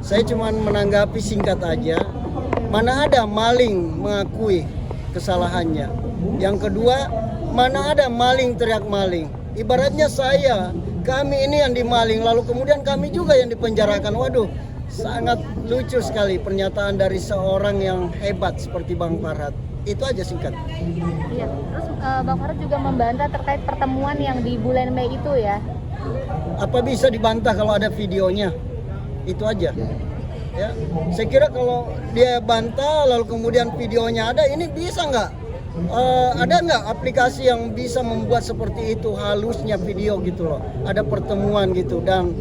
Saya cuma menanggapi singkat aja. Mana ada maling mengakui kesalahannya. Yang kedua, mana ada maling teriak maling. Ibaratnya kami ini yang dimaling, lalu kemudian kami juga yang dipenjarakan. Waduh, sangat lucu sekali pernyataan dari seorang yang hebat seperti Bang Farhad. Itu aja singkat. Iya, terus Bang Farhad juga membantah terkait pertemuan yang di bulan Mei itu ya. Apa bisa dibantah kalau ada videonya? Itu aja. Ya, saya kira kalau dia bantah lalu kemudian videonya ada, ini bisa nggak? Ada nggak aplikasi yang bisa membuat seperti itu, halusnya video gitu loh? Ada pertemuan gitu dan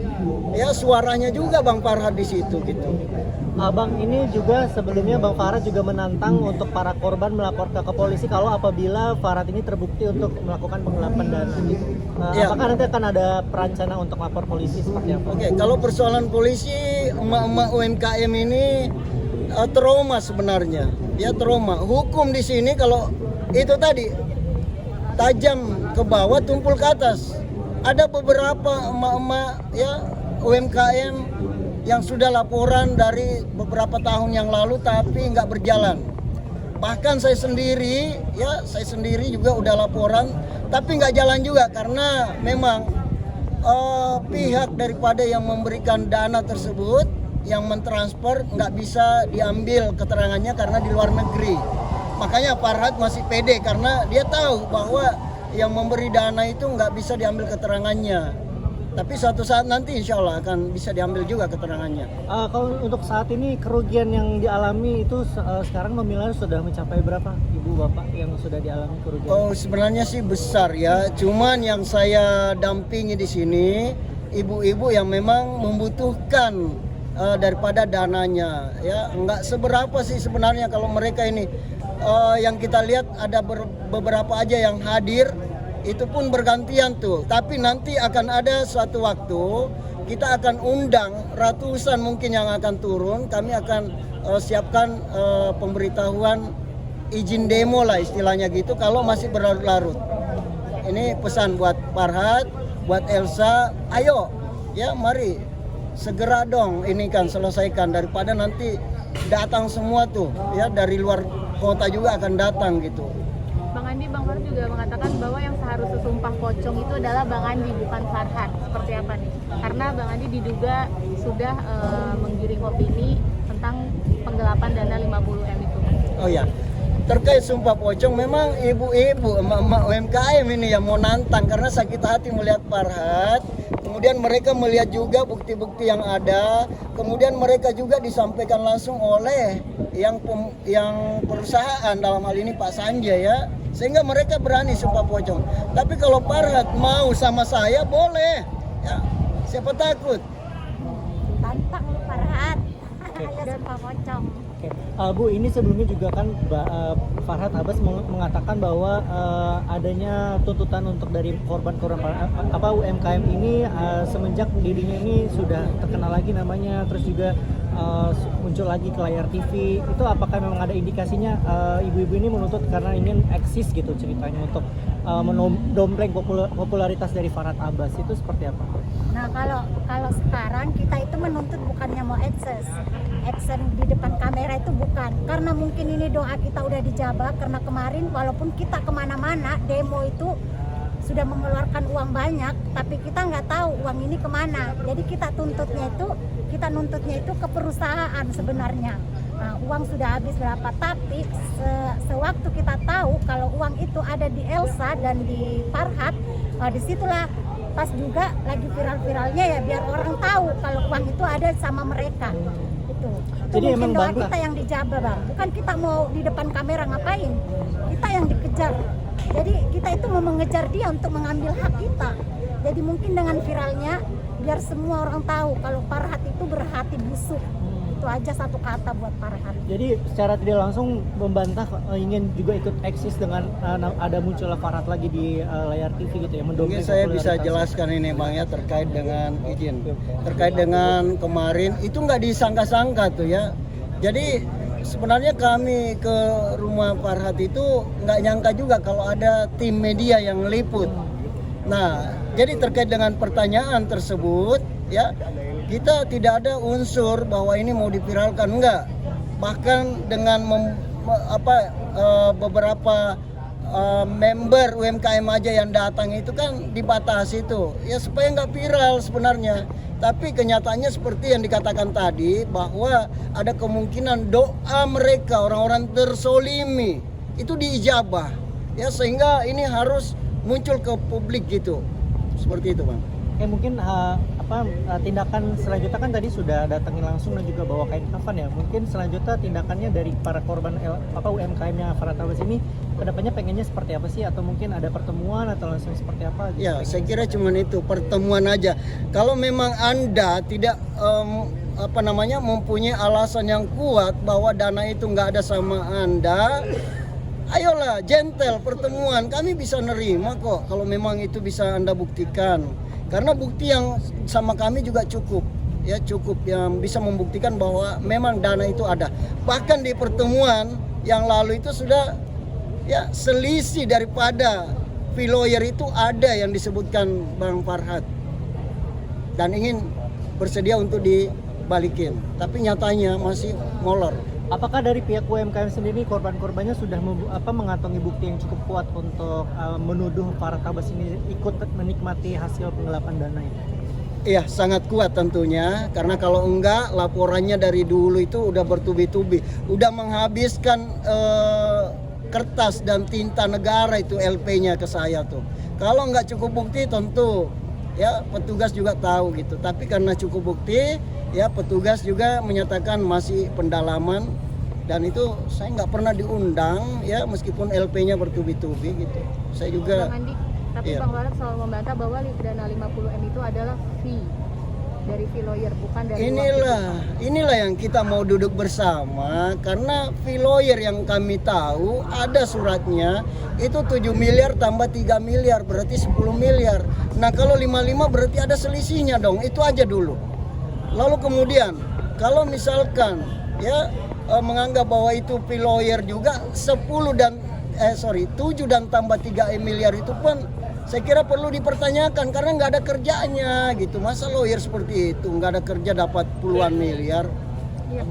ya suaranya juga Bang Farhad di situ gitu. Bang, ini juga sebelumnya Bang Farhad juga menantang untuk para korban melapor ke polisi kalau apabila Farhad ini terbukti untuk melakukan penggelapan dana. Ya. Apakah nanti akan ada perencana untuk lapor polisi seperti apa? Oke, kalau persoalan polisi, emak-emak UMKM ini trauma sebenarnya. Ya trauma. Hukum di sini kalau itu tadi tajam ke bawah, tumpul ke atas. Ada beberapa emak-emak ya UMKM yang sudah laporan dari beberapa tahun yang lalu tapi nggak berjalan. Bahkan saya sendiri juga udah laporan tapi nggak jalan juga karena memang pihak daripada yang memberikan dana tersebut yang mentransfer nggak bisa diambil keterangannya karena di luar negeri. Makanya Farhad masih pede karena dia tahu bahwa yang memberi dana itu nggak bisa diambil keterangannya. Tapi suatu saat nanti insya Allah akan bisa diambil juga keterangannya. Kalau untuk saat ini kerugian yang dialami itu sekarang nominalnya sudah mencapai berapa, Ibu Bapak yang sudah dialami kerugian? Oh sebenarnya sih besar ya. Cuman yang saya dampingi di sini ibu-ibu yang memang membutuhkan daripada dananya ya. Nggak seberapa sih sebenarnya kalau mereka ini. Yang kita lihat ada beberapa aja yang hadir. Itu pun bergantian tuh, tapi nanti akan ada suatu waktu kita akan undang ratusan mungkin yang akan turun. Kami akan siapkan pemberitahuan izin demo lah istilahnya gitu kalau masih berlarut-larut. Ini pesan buat Farhad, buat Elsa, ayo ya mari segera dong ini kan selesaikan daripada nanti datang semua tuh ya dari luar kota juga akan datang gitu. Bang Andi, Bang Farhad juga mengatakan bahwa yang seharusnya sumpah pocong itu adalah Bang Andi, bukan Farhad. Seperti apa nih? Karena Bang Andi diduga sudah menggiring opini tentang penggelapan dana 50M itu. Oh ya, terkait sumpah pocong memang ibu-ibu, emak-emak UMKM ini yang mau nantang karena sakit hati melihat Farhad. Kemudian mereka melihat juga bukti-bukti yang ada. Kemudian mereka juga disampaikan langsung oleh yang perusahaan dalam hal ini Pak Sanjay ya. Sehingga mereka berani sumpah pocong. Tapi kalau Farhad mau sama saya boleh. Ya, siapa takut? Tantang lu Farhad. Ada sumpah pocong. Bu, ini sebelumnya juga kan Farhad Abbas mengatakan bahwa adanya tuntutan untuk dari korban-korban UMKM ini semenjak dirinya ini sudah terkenal lagi namanya, terus juga muncul lagi ke layar TV. Itu apakah memang ada indikasinya ibu-ibu ini menuntut karena ingin eksis gitu ceritanya untuk mendompleng popularitas dari Farhad Abbas, itu seperti apa? Nah kalau sekarang kita itu menuntut bukannya mau action di depan kamera itu bukan, karena mungkin ini doa kita udah dijabah. Karena kemarin walaupun kita kemana-mana demo itu sudah mengeluarkan uang banyak, tapi kita nggak tahu uang ini kemana. Jadi kita nuntutnya itu ke perusahaan sebenarnya. Nah, uang sudah habis berapa, tapi sewaktu kita tahu kalau uang itu ada di Elsa dan di Farhad, disitulah pas juga lagi viral-viralnya ya, biar orang tahu kalau uang itu ada sama mereka. Itu Jadi mungkin emang doa bantah. kita yang dijabah Bang, bukan kita mau di depan kamera ngapain, kita yang dikejar. Jadi kita itu mau mengejar dia untuk mengambil hak kita. Jadi mungkin dengan viralnya biar semua orang tahu kalau Farhad itu berhati busuk. Itu aja satu kata buat Farhad. Jadi secara tidak langsung membantah ingin juga ikut eksis dengan ada munculnya Farhad lagi di layar TV gitu ya, Mungkin mendompleng saya bisa popularitas. jelaskan ini Bang ya terkait dengan izin. Terkait dengan kemarin itu nggak disangka-sangka tuh ya. Jadi sebenarnya kami ke rumah Farhad itu nggak nyangka juga kalau ada tim media yang meliput. Nah, jadi terkait dengan pertanyaan tersebut ya, kita tidak ada unsur bahwa ini mau diviralkan, enggak. Bahkan dengan beberapa member UMKM aja yang datang itu kan dibatasi itu ya supaya nggak viral sebenarnya. Tapi kenyataannya seperti yang dikatakan tadi, bahwa ada kemungkinan doa mereka, orang-orang tersolimi itu diijabah ya, sehingga ini harus muncul ke publik gitu, seperti itu Bang. Mungkin tindakan selanjutnya kan tadi sudah datangin langsung dan juga bawa kain kafan ya. Mungkin selanjutnya tindakannya dari para korban UMKM-nya Farhat Abbas ini kedepannya pengennya seperti apa sih? Atau mungkin ada pertemuan atau langsung seperti apa? Gitu, ya, saya kira cuma itu, pertemuan aja. Kalau memang Anda tidak mempunyai alasan yang kuat bahwa dana itu nggak ada sama Anda, ayolah gentle pertemuan, kami bisa nerima kok kalau memang itu bisa Anda buktikan. Karena bukti yang sama kami juga cukup yang bisa membuktikan bahwa memang dana itu ada. Bahkan di pertemuan yang lalu itu sudah ya selisih daripada fee lawyer itu ada yang disebutkan Bang Farhat dan ingin bersedia untuk dibalikin, tapi nyatanya masih molor. Apakah dari pihak UMKM sendiri korban-korbannya sudah mengantongi bukti yang cukup kuat untuk menuduh Farhat Abbas ini ikut menikmati hasil penggelapan dana itu? Iya, sangat kuat tentunya, karena kalau enggak laporannya dari dulu itu udah bertubi-tubi, udah menghabiskan kertas dan tinta negara itu LP-nya ke saya tuh. Kalau enggak cukup bukti tentu ya petugas juga tahu gitu, tapi karena cukup bukti ya petugas juga menyatakan masih pendalaman, dan itu saya nggak pernah diundang ya meskipun LP-nya bertubi-tubi gitu. Saya juga Bang Andi, tapi iya. Bang Farhat selalu membantah bahwa dana 50M itu adalah fee dari fee lawyer, bukan dari inilah yang kita mau duduk bersama, karena fee lawyer yang kami tahu ada suratnya itu 7 miliar tambah 3 miliar berarti 10 miliar. Nah kalau 55 berarti ada selisihnya dong, itu aja dulu. Lalu kemudian kalau misalkan ya menganggap bahwa itu fee lawyer juga 7 dan tambah 3 miliar itu pun saya kira perlu dipertanyakan, karena nggak ada kerjanya gitu. Masa lawyer seperti itu nggak ada kerja dapat puluhan miliar,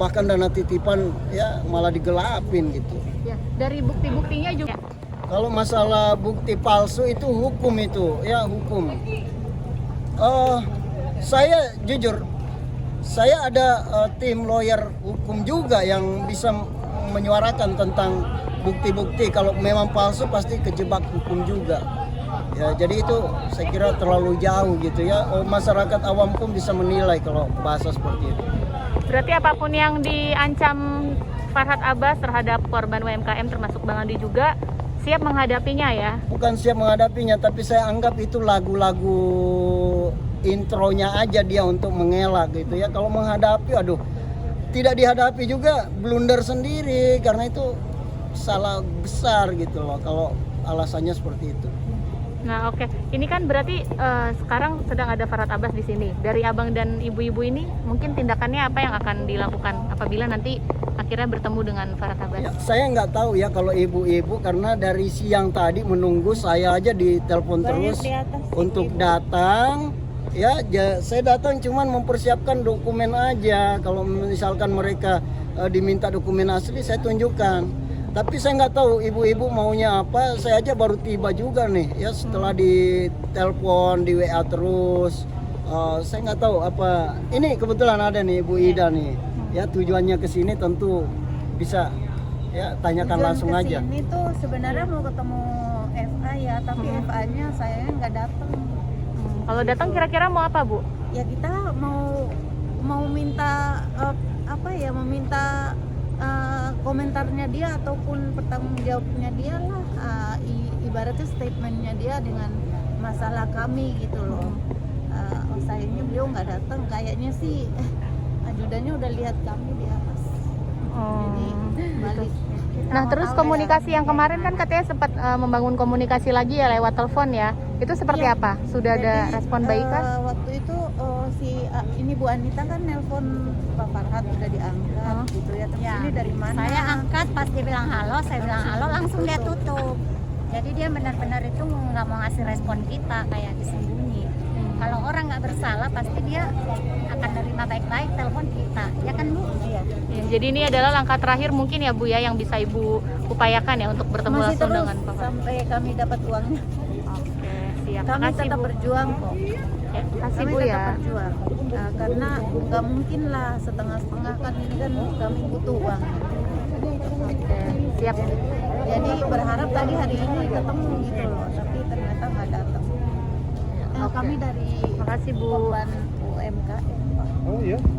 bahkan dana titipan ya malah digelapin gitu. Ya, dari bukti-buktinya juga. Kalau masalah bukti palsu itu hukum itu ya hukum. Saya jujur, saya ada tim lawyer hukum juga yang bisa menyuarakan tentang bukti-bukti. Kalau memang palsu pasti kejebak hukum juga. Ya, jadi itu saya kira terlalu jauh gitu ya. Masyarakat awam pun bisa menilai kalau bahasa seperti itu. Berarti apapun yang diancam Farhat Abbas terhadap korban UMKM termasuk Bang Andi juga siap menghadapinya ya? Bukan siap menghadapinya, tapi saya anggap itu lagu-lagu intronya aja dia untuk mengelak gitu ya. Kalau menghadapi, aduh, tidak dihadapi juga blunder sendiri, karena itu salah besar gitu loh kalau alasannya seperti itu. Nah oke, ini kan berarti sekarang sedang ada Farhat Abbas di sini. Dari abang dan ibu-ibu ini mungkin tindakannya apa yang akan dilakukan apabila nanti akhirnya bertemu dengan Farhat Abbas? Ya, saya nggak tahu ya kalau ibu-ibu, karena dari siang tadi menunggu saya aja ditelepon terus untuk datang. Ya, saya datang cuman mempersiapkan dokumen aja. Kalau misalkan mereka diminta dokumen asli, saya tunjukkan. Tapi saya nggak tahu ibu-ibu maunya apa. Saya aja baru tiba juga nih, ya setelah ditelepon, di WA terus. Saya nggak tahu apa. Ini kebetulan ada nih Ibu Ida nih. Ya tujuannya ke sini tentu bisa ya tanyakan Tujuan langsung aja. Ini tuh sebenarnya mau ketemu FA ya, tapi FA-nya sayangnya nggak datang. Kalau datang kira-kira mau apa Bu? Ya kita mau minta meminta komentarnya dia ataupun pertanggungjawabnya dia lah, ibaratnya statementnya dia dengan masalah kami gitu loh. Sayangnya beliau nggak datang, kayaknya sih ajudannya udah lihat kami di atas. Jadi balik. Nah terus komunikasi yang kemarin kan katanya sempat membangun komunikasi lagi ya lewat telepon ya. Itu seperti Iya. apa? Sudah ada respon baik kan? Waktu itu ini Bu Anita kan nelpon Pak Farhat udah diangkat gitu ya. Terus ini dari mana? Saya angkat, pas dia bilang halo, saya bilang halo, langsung dia tutup. Jadi dia benar-benar itu nggak mau ngasih respon kita, kayak disembunyi. Kalau orang nggak bersalah pasti dia akan nerima baik-baik telepon kita, ya kan Bu? Iya. Ya, jadi ini adalah langkah terakhir mungkin ya Bu ya yang bisa Ibu upayakan ya untuk bertemu Masih langsung terus dengan Pak Farhat. sampai kami dapat uangnya. Oke, siap. Kami Makasih tetap Bu. berjuang kok. Ya, kasih Kami Bu tetap ya. berjuang. Karena nggak mungkin lah setengah-setengah, kan ini kan kami butuh uang. Oke, siap. Jadi berharap tadi hari ini ketemu gitu loh, tapi ternyata nggak datang. Oke. Kami dari Makasih Bu. korban UMKM. Oh iya.